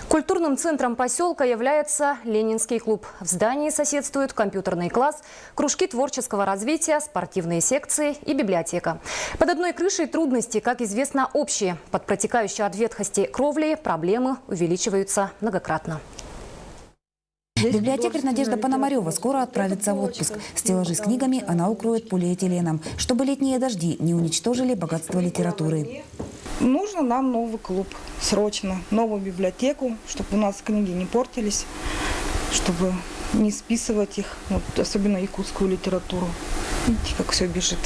Культурным центром поселка является Ленинский клуб. В здании соседствуют компьютерный класс, кружки творческого развития, спортивные секции и библиотека. Под одной крышей трудности, как известно, общие. Под протекающей от ветхости кровлей проблемы увеличиваются многократно. Библиотекарь Надежда Пономарева скоро отправится в отпуск. Стеллажи с книгами она укроет полиэтиленом, чтобы летние дожди не уничтожили богатство литературы. Нужно нам новый клуб, срочно, новую библиотеку, чтобы у нас книги не портились, чтобы не списывать их, вот, особенно якутскую литературу. Видите, как все бежит.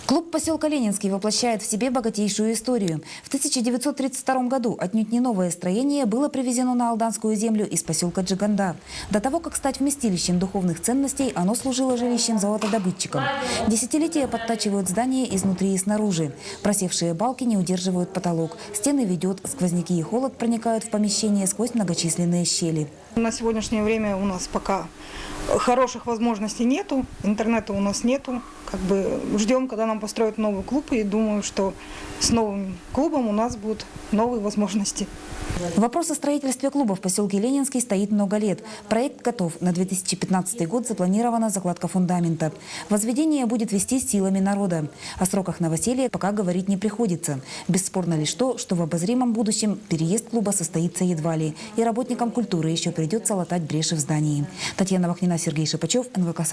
Клуб поселка Ленинский воплощает в себе богатейшую историю. В 1932 году отнюдь не новое строение было привезено на алданскую землю из поселка Джиганда. До того, как стать вместилищем духовных ценностей, оно служило жилищем золотодобытчикам. Десятилетия подтачивают здание изнутри и снаружи. Просевшие балки не удерживают потолок. Стены ведет, сквозняки и холод проникают в помещение сквозь многочисленные щели. На сегодняшнее время у нас пока хороших возможностей нету, интернета у нас нету. Ждем, когда нам построят новый клуб, и думаю, что с новым клубом у нас будут новые возможности. Вопрос о строительстве клуба в поселке Ленинский стоит много лет. Проект готов. На 2015 год запланирована закладка фундамента. Возведение будет вестись силами народа. О сроках новоселья пока говорить не приходится. Бесспорно лишь то, что в обозримом будущем переезд клуба состоится едва ли. И работникам культуры еще придется латать бреши в здании. Татьяна Вахнина, Сергей Шипачев, НВК.